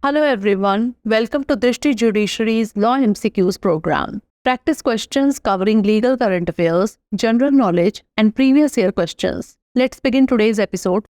Hello everyone, welcome to Drishti Judiciary's Law MCQs program. Practice questions covering legal current affairs, general knowledge, and previous year questions. Let's begin today's episode.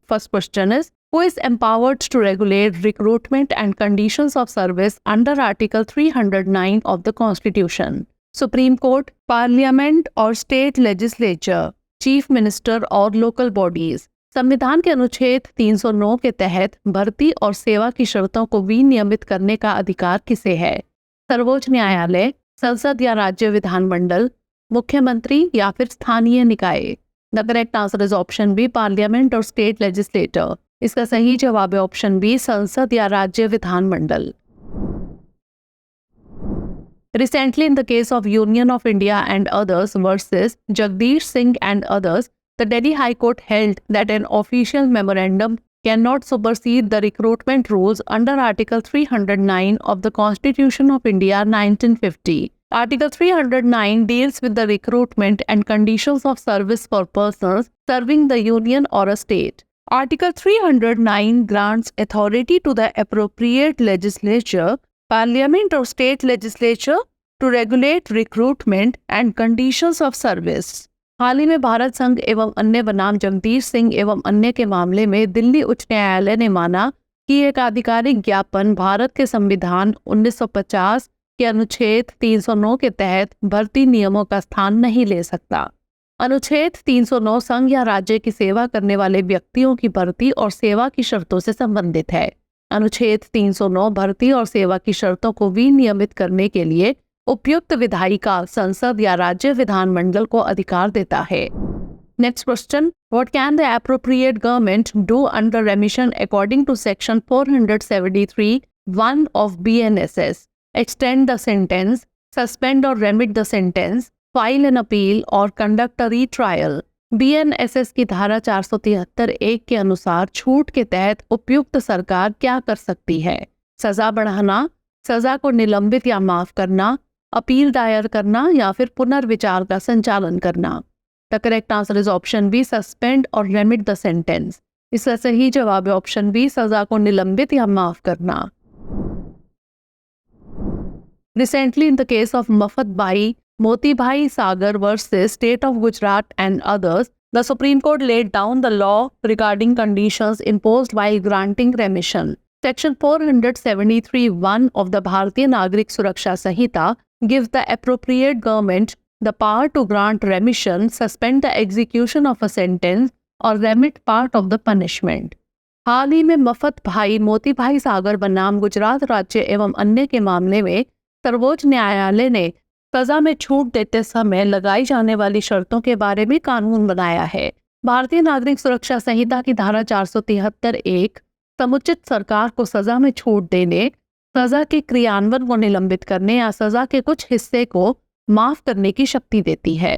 First question is, who is empowered to regulate recruitment and conditions of service under Article 309 of the Constitution? Supreme Court, Parliament or State Legislature, Chief Minister और local bodies. संविधान के अनुच्छेद 309 के तहत भर्ती और सेवा की शर्तों को विनियमित करने का अधिकार किसे है? सर्वोच्च न्यायालय, संसद या राज्य विधानमंडल, मुख्यमंत्री या फिर स्थानीय निकाय? The correct answer is option B, parliament और स्टेट लेजिस्लेटर. इसका सही जवाब है ऑप्शन बी, संसद या राज्य विधानमंडल. Recently, in the case of Union of India and others versus Jagdish Singh and others, the Delhi High Court held that an official memorandum cannot supersede the recruitment rules under Article 309 of the Constitution of India 1950. Article 309 deals with the recruitment and conditions of service for persons serving the union or a state. Article 309 grants authority to the appropriate legislature, parliament or state legislature to regulate recruitment and conditions of service. हाल ही में भारत संघ एवं अन्य बनाम जगदीश सिंह एवं अन्य के मामले में दिल्ली उच्च न्यायालय ने माना कि एक आधिकारिक ज्ञापन भारत के संविधान 1950 के अनुच्छेद 309 के तहत भर्ती नियमों का स्थान नहीं ले सकता. अनुच्छेद 309 संघ या राज्य की सेवा करने वाले व्यक्तियों की भर्ती और सेवा की शर्तों से संबंधित है. अनुच्छेद 309 भर्ती और सेवा की शर्तों को विनियमित करने के लिए उपयुक्त विधायिका, संसद या राज्य विधानमंडल को अधिकार देता है. Next question, what can the appropriate government do under remission according to section 473(1) of BNSS? Extend the sentence, suspend और remit the sentence, file an appeal और कंडक्ट अ रीट्रायल. BNSS की धारा 473(1) के अनुसार छूट के तहत उपयुक्त सरकार क्या कर सकती है? सजा बढ़ाना, सजा को निलंबित या माफ करना, अपील दायर करना या फिर पुनर्विचार का संचालन करना. The correct answer is option B, suspend और रेमिट द सेंटेंस. इसका सही जवाब है ऑप्शन बी, सजा को निलंबित या माफ करना. Recently in the case of Mafat bhai Moti bhai Sagar versus state of Gujarat and others, the Supreme Court laid down the law regarding conditions imposed while granting remission. Section 473(1) of the Bharatiya Nagrik Suraksha Sanhita gives the appropriate government the power to grant remission, suspend the execution of a sentence or remit part of the punishment. हाल ही में मफत भाई मोती भाई सागर बनाम गुजरात राज्य एवं अन्य के मामले में सर्वोच्च न्यायालय ने सजा में छूट देते समय लगाई जाने वाली शर्तों के बारे में कानून बनाया है. भारतीय नागरिक सुरक्षा संहिता की धारा 473(1) समुचित सरकार को सजा में छूट देने, सजा के क्रियान्वयन को निलंबित करने या सजा के कुछ हिस्से को माफ करने की शक्ति देती है.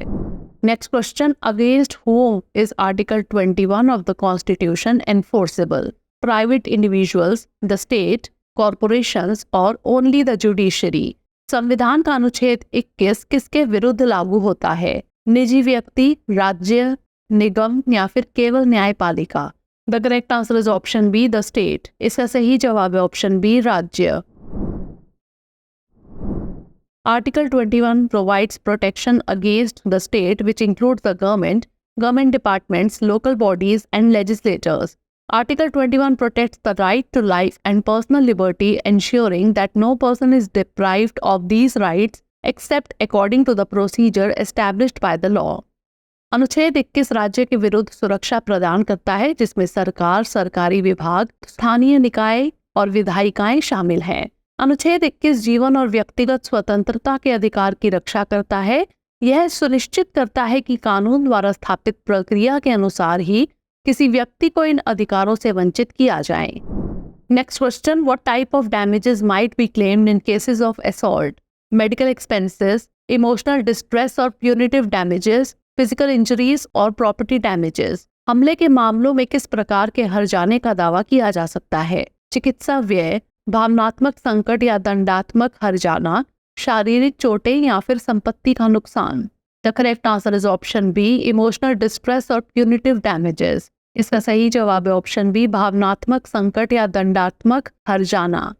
Next question, against whom is article 21 of the constitution enforceable? Private individuals, the state, corporations और ओनली द जुडिशरी? संविधान का अनुच्छेद 21 किसके विरुद्ध लागू होता है? निजी व्यक्ति, राज्य, निगम या फिर केवल न्यायपालिका? The correct answer is option B, the state. इसका सही जवाब है ऑप्शन बी, राज्य. Article 21 provides protection against the state, which includes the government departments, local bodies, and legislators. Article 21 protects the right to life and personal liberty, ensuring that no person is deprived of these rights except according to the procedure established by the law. अनुच्छेद 21 राज्य के विरुद्ध सुरक्षा प्रदान करता है, जिसमें सरकार, सरकारी विभाग, स्थानीय निकाय और विधायिकाएं शामिल हैं. अनुच्छेद 21 जीवन और व्यक्तिगत स्वतंत्रता के अधिकार की रक्षा करता है. यह सुनिश्चित करता है कि कानून द्वारा स्थापित प्रक्रिया के अनुसार ही किसी व्यक्ति को इन अधिकारों से वंचित किया जाए. Next question, what type of damages might be claimed in cases of assault? Medical expenses, emotional distress और प्यूनिटिव डैमेजेस, फिजिकल इंजरीज और प्रॉपर्टी डैमेजेस? हमले के मामलों में किस प्रकार के हर जाने का दावा किया जा सकता है? चिकित्सा व्यय, भावनात्मक संकट या दंडात्मक हर जाना, शारीरिक चोटें या फिर संपत्ति का नुकसान? The correct answer is option B, emotional distress और प्यूनिटिव डैमेजेस. इसका सही जवाब है ऑप्शन बी, भावनात्मक संकट या दंडात्मक हर्जाना।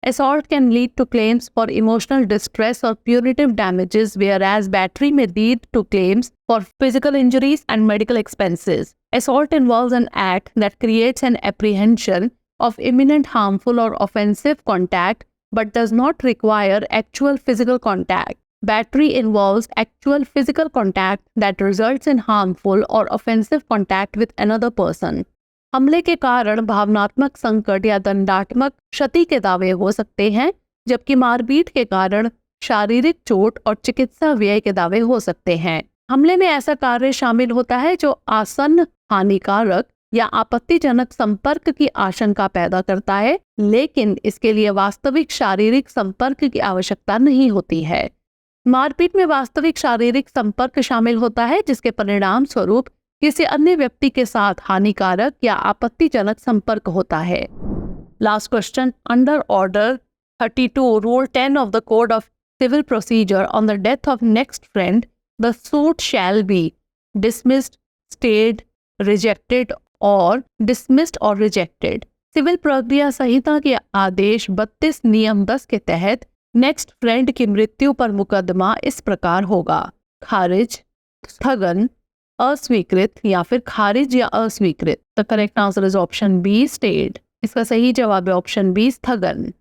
Assault can lead to claims for emotional distress or punitive damages, whereas battery may lead to claims for physical injuries and medical expenses. Assault involves an act that creates an apprehension of imminent harmful or offensive contact but does not require actual physical contact. Battery involves actual physical contact that results in harmful or offensive contact with another person. हमले के कारण भावनात्मक संकट या दंडात्मक क्षति के दावे हो सकते हैं, जबकि मारपीट के कारण शारीरिक चोट और चिकित्सा व्यय के दावे हो सकते हैं। हमले में ऐसा कार्य शामिल होता है जो आसन्न हानिकारक या आपत्तिजनक संपर्क की आशंका पैदा करता है, लेकिन इसके लिए वास्तविक शारीरिक संपर्क की आवश्यकता नहीं होती है। मारपीट में वास्तविक शारीरिक संपर्क शामिल होता है, जिसके परिणाम स्वरूप किसी अन्य व्यक्ति के साथ हानिकारक या आपत्तिजनक संपर्क होता है। Last question, under order 32 rule 10 of the code of civil procedure on the death of next friend the suit shall be dismissed, stayed, rejected और डिसमिस्ड और रिजेक्टेड। सिविल प्रक्रिया संहिता के आदेश 32 नियम 10 के तहत नेक्स्ट फ्रेंड की मृत्यु पर मुकदमा इस प्रकार होगा: खारिज, स्थगन, अस्वीकृत या फिर खारिज या अस्वीकृत। The correct answer is option B, stayed. इसका सही जवाब है ऑप्शन बी, स्थगन।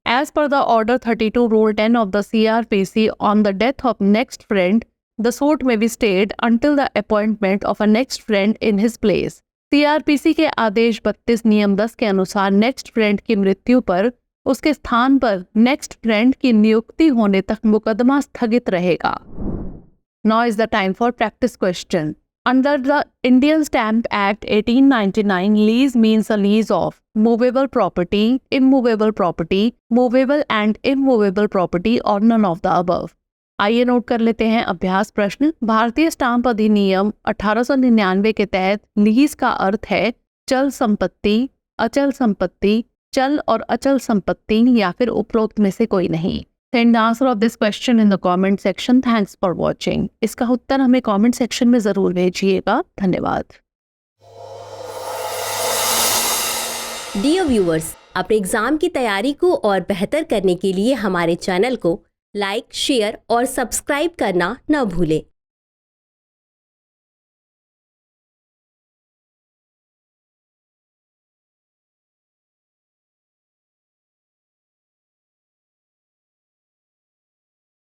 As per the Order 32 Rule 10 of the CRPC on the death of next friend, the suit may be stayed until the appointment of a next friend in his place. CRPC के आदेश 32 नियम 10 के अनुसार next friend की मृत्यु पर उसके स्थान पर नेक्स्ट फ्रेंड की नियुक्ति होने तक मुकदमा स्थगित रहेगा। Now is the time for practice question. Under the Indian Stamp Act 1899, lease means a lease of movable property, immovable property, movable and immovable property or none of the above. आइए note कर लेते हैं अभ्यास प्रश्न। भारतीय stamp अधिनियम 1899 के तहत लीज का अर्थ है चल संपत्ति, अचल संपत्ति, चल और अचल संपत्ति या फिर उपरोक्त में से कोई नहीं। Send the answer of this question in the comment section. Thanks for watching. इसका उत्तर हमें comment section में जरूर भेजिएगा। धन्यवाद। Dear viewers, अपने एग्जाम की तैयारी को और बेहतर करने के लिए हमारे चैनल को लाइक, शेयर और सब्सक्राइब करना न भूलें।